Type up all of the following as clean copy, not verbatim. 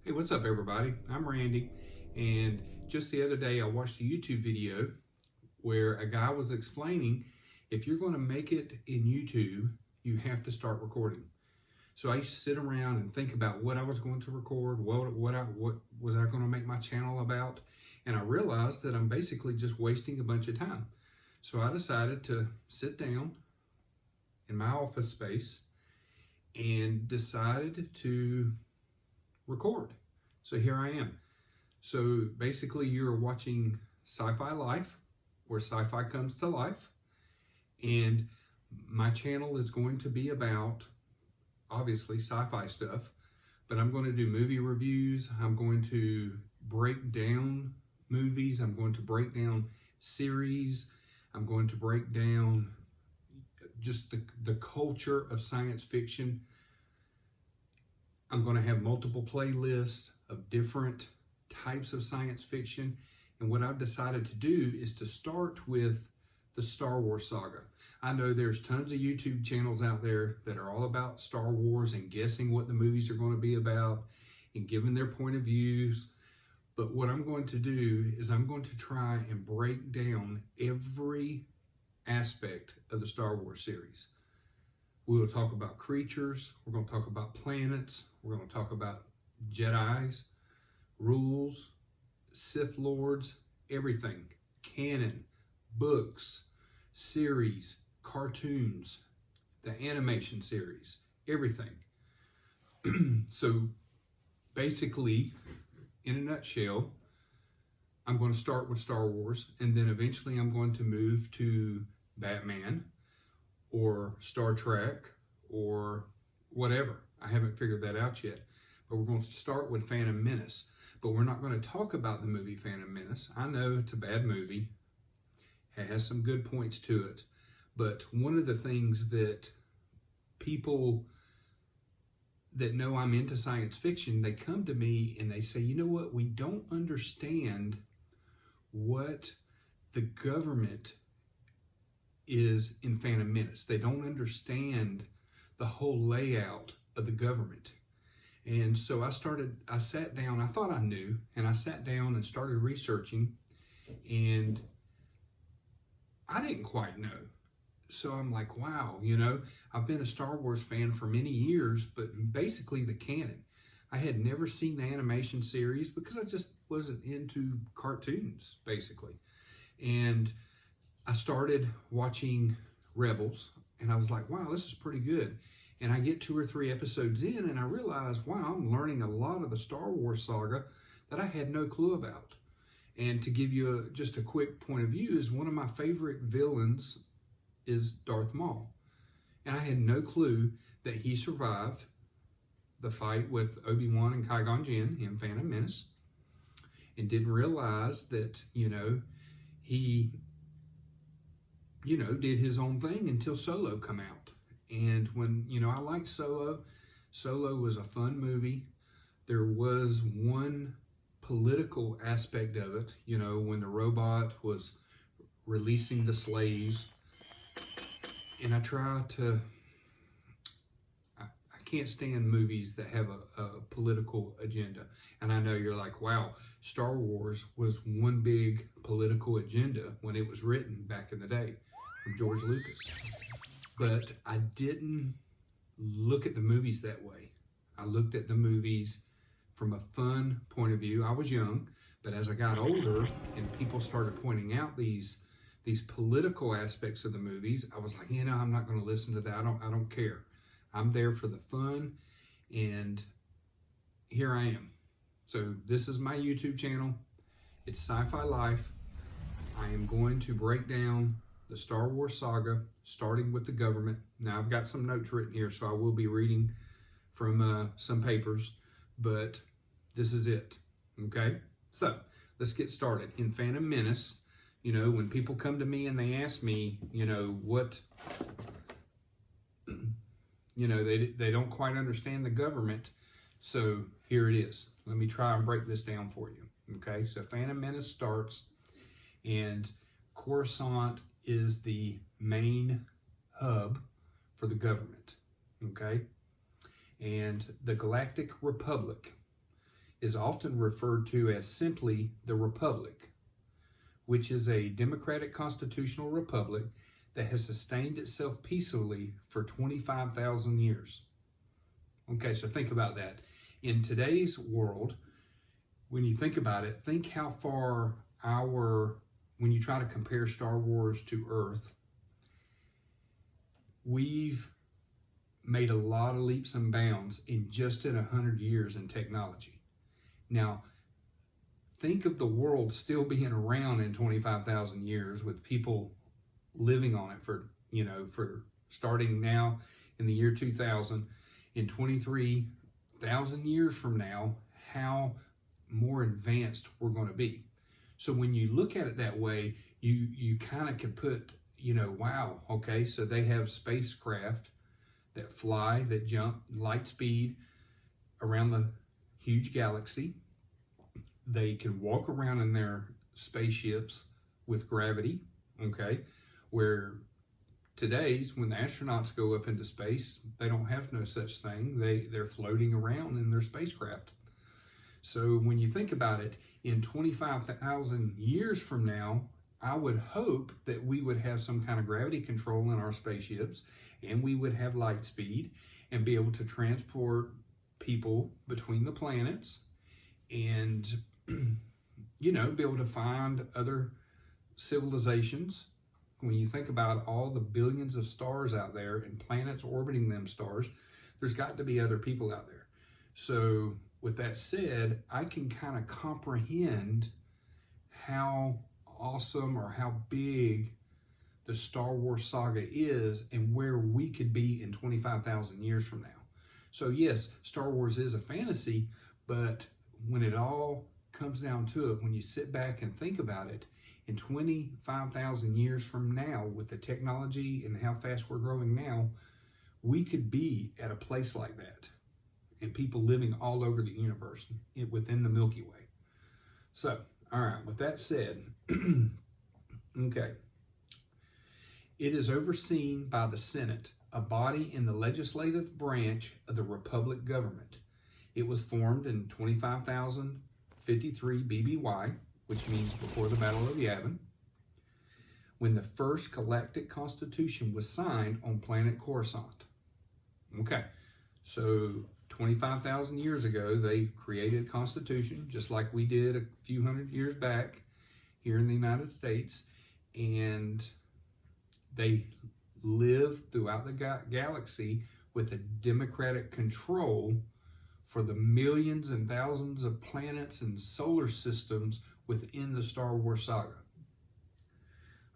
Hey, what's up everybody? I'm Randy, and just the other day I watched a YouTube video where a guy was explaining if you're going to make it in YouTube, you have to start recording. So I used to sit around and think about what I was going to record, what was I going to make my channel about, and I realized that I'm basically just wasting a bunch of time. So I decided to sit down in my office space and decided to record. So here I am. So basically you're watching Sci-Fi Life, where sci-fi comes to life. And my channel is going to be about, obviously, sci-fi stuff, but I'm going to do movie reviews. I'm going to break down movies. I'm going to break down series. I'm going to break down just the culture of science fiction. I'm going to have multiple playlists of different types of science fiction. And what I've decided to do is to start with the Star Wars Saga. I know there's tons of YouTube channels out there that are all about Star Wars and guessing what the movies are going to be about and giving their point of views. But what I'm going to do is I'm going to try and break down every aspect of the Star Wars series. We will talk about creatures, we're going to talk about planets, we're going to talk about Jedis, rules, Sith Lords, everything. Canon, books, series, cartoons, the animation series, everything. So basically, in a nutshell, I'm going to start with Star Wars, and then eventually I'm going to move to Batman or Star Trek or whatever. I haven't figured that out yet. But we're going to start with Phantom Menace. But we're not going to talk about the movie Phantom Menace. I know it's a bad movie. It has some good points to it. But one of the things that people that know I'm into science fiction, they come to me and they say, you know what, we don't understand what the government is in Phantom Menace. They don't understand the whole layout of the government. And so I sat down, I thought I knew, and I sat down and started researching, and I didn't quite know. So I'm like, wow, you know, I've been a Star Wars fan for many years, but basically the canon. I had never seen the animation series because I just wasn't into cartoons, basically. And I started watching Rebels, and I was like, wow, this is pretty good. And I get 2 or 3 episodes in, and I realize, wow, I'm learning a lot of the Star Wars saga that I had no clue about. And to give you just a quick point of view, is one of my favorite villains is Darth Maul. And I had no clue that he survived the fight with Obi-Wan and Qui-Gon Jinn in Phantom Menace, and didn't realize that, you know, he, you know, did his own thing until Solo come out. And when, you know, I liked Solo. Solo was a fun movie. There was one political aspect of it, you know, when the robot was releasing the slaves. And I can't stand movies that have a political agenda. And I know you're like, wow, Star Wars was one big political agenda when it was written back in the day from George Lucas. But I didn't look at the movies that way. I looked at the movies from a fun point of view. I was young, but as I got older and people started pointing out these political aspects of the movies, I was like, you know, I'm not going to listen to that. I don't care. I'm there for the fun, and here I am. So this is my YouTube channel. It's Sci-Fi Life. I am going to break down the Star Wars saga, starting with the government. Now I've got some notes written here, so I will be reading from some papers, but this is it, okay? So let's get started. In Phantom Menace, you know, when people come to me and they ask me, you know, what, you know, they don't quite understand the government, so here it is. Let me try and break this down for you, okay? So Phantom Menace starts, and Coruscant is the main hub for the government, okay? And the Galactic Republic is often referred to as simply the Republic, which is a democratic constitutional republic that has sustained itself peacefully for 25,000 years. Okay, so think about that. In today's world, when you think about it, think how far when you try to compare Star Wars to Earth, we've made a lot of leaps and bounds in just in 100 years in technology. Now, think of the world still being around in 25,000 years with people living on it for starting now in the year 2000. In 23,000 years from now, how more advanced we're going to be. So when you look at it that way, you kind of could put, wow, okay, so they have spacecraft that fly, that jump light speed around the huge galaxy. They can walk around in their spaceships with gravity, okay, where today's, when the astronauts go up into space, they don't have no such thing. They're floating around in their spacecraft. So when you think about it, in 25,000 years from now, I would hope that we would have some kind of gravity control in our spaceships, and we would have light speed and be able to transport people between the planets and, be able to find other civilizations. When you think about all the billions of stars out there and planets orbiting them stars, there's got to be other people out there. So with that said, I can kind of comprehend how awesome or how big the Star Wars saga is and where we could be in 25,000 years from now. So yes, Star Wars is a fantasy, but when it all comes down to it, when you sit back and think about it, in 25,000 years from now, with the technology and how fast we're growing now, we could be at a place like that and people living all over the universe within the Milky Way. So, all right, with that said, okay. It is overseen by the Senate, a body in the legislative branch of the Republic government. It was formed in 25,053 BBY, which means before the Battle of Yavin, when the first Galactic Constitution was signed on planet Coruscant. Okay, so 25,000 years ago, they created a constitution, just like we did a few hundred years back here in the United States, and they lived throughout the galaxy with a democratic control for the millions and thousands of planets and solar systems within the Star Wars saga.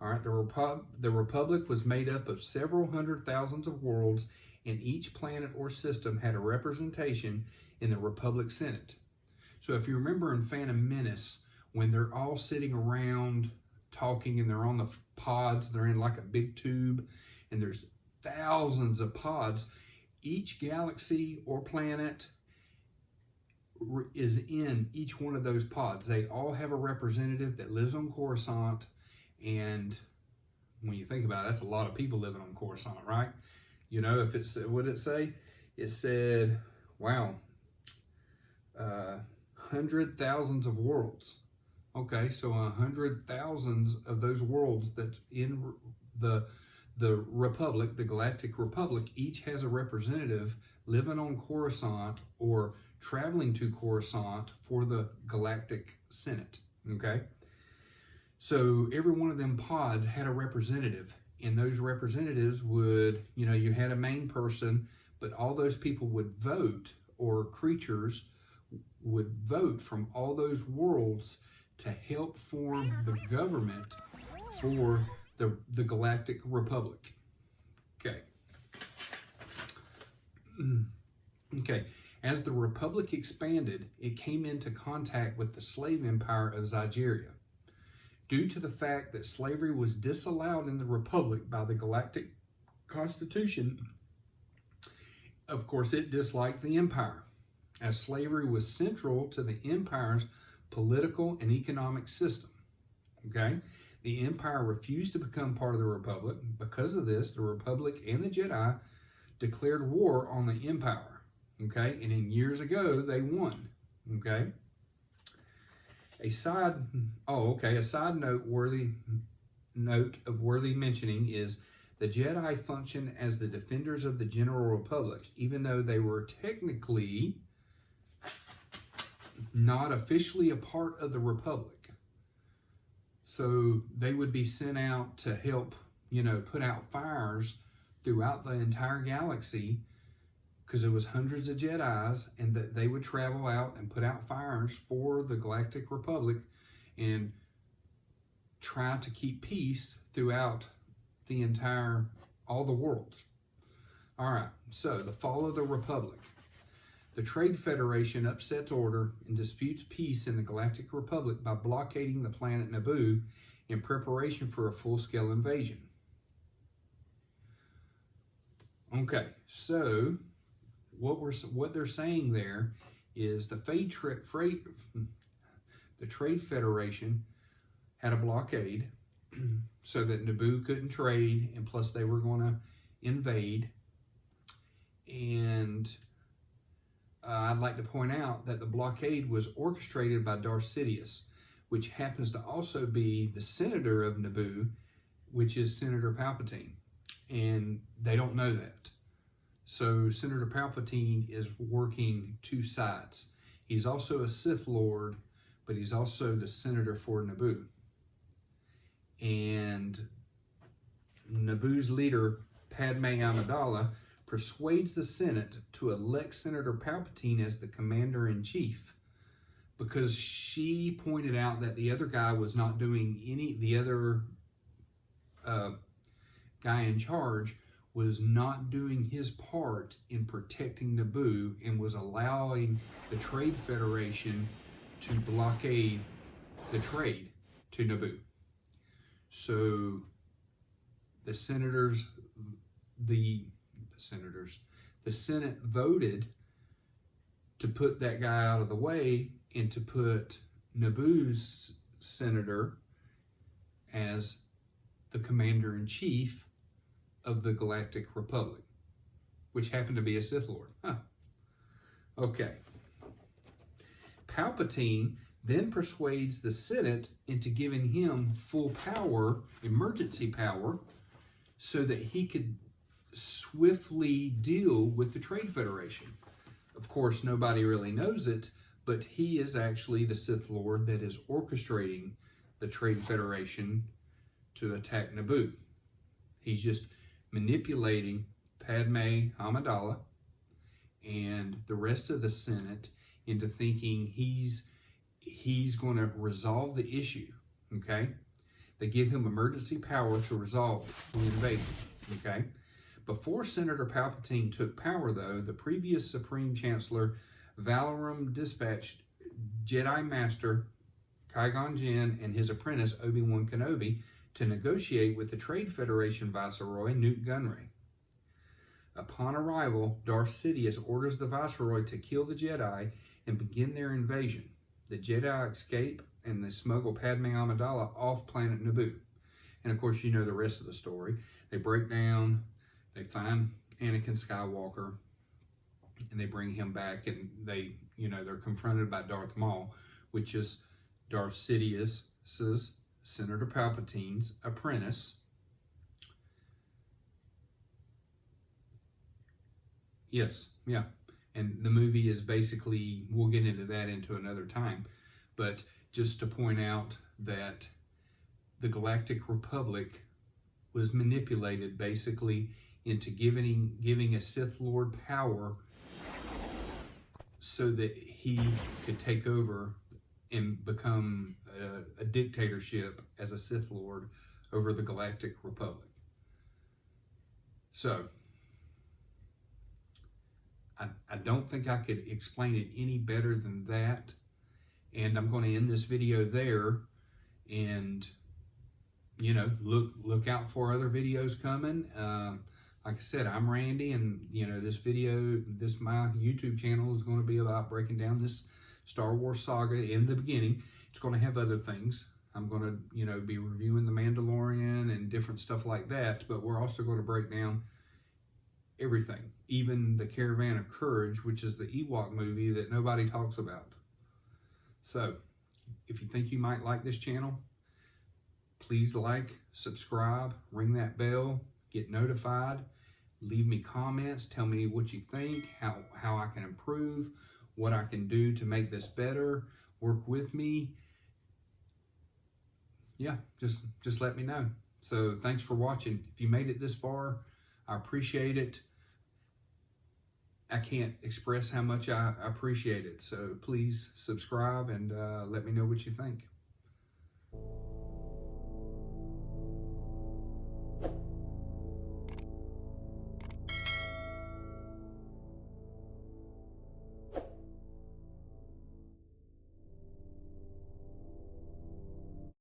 All right, the Republic was made up of several hundred thousands of worlds, and each planet or system had a representation in the Republic Senate. So if you remember in Phantom Menace, when they're all sitting around talking and they're on the pods, they're in like a big tube, and there's thousands of pods, each galaxy or planet is in each one of those pods. They all have a representative that lives on Coruscant, and when you think about it, that's a lot of people living on Coruscant, right? If it's, what did it say? It said, wow, 100,000s of worlds. Okay, so 100,000s of those worlds that's in the Republic, the Galactic Republic, each has a representative living on Coruscant or traveling to Coruscant for the Galactic Senate, okay? So every one of them pods had a representative, and those representatives would, you had a main person, but all those people would vote, or creatures would vote from all those worlds to help form the government for the Galactic Republic. Okay. Okay. As the Republic expanded, it came into contact with the slave empire of Zygeria. Due to the fact that slavery was disallowed in the Republic by the Galactic Constitution, of course, it disliked the Empire, as slavery was central to the Empire's political and economic system. Okay? The Empire refused to become part of the Republic. Because of this, the Republic and the Jedi declared war on the Empire. Okay? And in years ago, they won. Okay. A side note of worthy mentioning is the Jedi function as the defenders of the General Republic, even though they were technically not officially a part of the Republic. So they would be sent out to help, put out fires throughout the entire galaxy, because there was hundreds of Jedis, and that they would travel out and put out fires for the Galactic Republic and try to keep peace throughout all the worlds. All right, so the fall of the Republic. The Trade Federation upsets order and disputes peace in the Galactic Republic by blockading the planet Naboo in preparation for a full-scale invasion. Okay, so what they're saying there is the Trade Federation had a blockade so that Naboo couldn't trade, and plus they were going to invade. And I'd like to point out that the blockade was orchestrated by Darth Sidious, which happens to also be the senator of Naboo, which is Senator Palpatine. And they don't know that. So Senator Palpatine is working two sides. He's also a Sith Lord, but he's also the senator for Naboo. And Naboo's leader, Padme Amidala, persuades the Senate to elect Senator Palpatine as the commander-in-chief, because she pointed out that the other guy was not doing the other guy in charge was not doing his part in protecting Naboo, and was allowing the Trade Federation to blockade the trade to Naboo. So the Senate voted to put that guy out of the way and to put Naboo's senator as the commander-in-chief of the Galactic Republic, which happened to be a Sith Lord. Okay. Palpatine then persuades the Senate into giving him full power, emergency power, so that he could swiftly deal with the Trade Federation. Of course, nobody really knows it, but he is actually the Sith Lord that is orchestrating the Trade Federation to attack Naboo. He's just manipulating Padme Amidala and the rest of the Senate into thinking he's going to resolve the issue, okay? They give him emergency power to resolve the invasion, okay? Before Senator Palpatine took power, though, the previous Supreme Chancellor Valorum dispatched Jedi Master Qui-Gon Jinn and his apprentice Obi-Wan Kenobi to negotiate with the Trade Federation Viceroy Newt Gunray. Upon arrival, Darth Sidious orders the Viceroy to kill the Jedi and begin their invasion. The Jedi escape and they smuggle Padme Amidala off planet Naboo. And of course, you know the rest of the story. They break down, they find Anakin Skywalker, and they bring him back, and they're confronted by Darth Maul, which is Darth Sidious's, Senator Palpatine's apprentice. Yes, yeah. And the movie is basically, we'll get into that into another time, but just to point out that the Galactic Republic was manipulated basically into giving a Sith Lord power so that he could take over and become a dictatorship as a Sith Lord over the Galactic Republic. So, I don't think I could explain it any better than that. And I'm going to end this video there. And, look out for other videos coming. Like I said, I'm Randy, and, my YouTube channel is going to be about breaking down this Star Wars saga in the beginning. It's going to have other things. I'm going to, be reviewing The Mandalorian and different stuff like that. But we're also going to break down everything, even the Caravan of Courage, which is the Ewok movie that nobody talks about. So if you think you might like this channel, please like, subscribe, ring that bell, get notified, leave me comments, tell me what you think, how I can improve, what I can do to make this better, work with me. Yeah, just let me know. So thanks for watching. If you made it this far, I appreciate it. I can't express how much I appreciate it. So please subscribe and let me know what you think.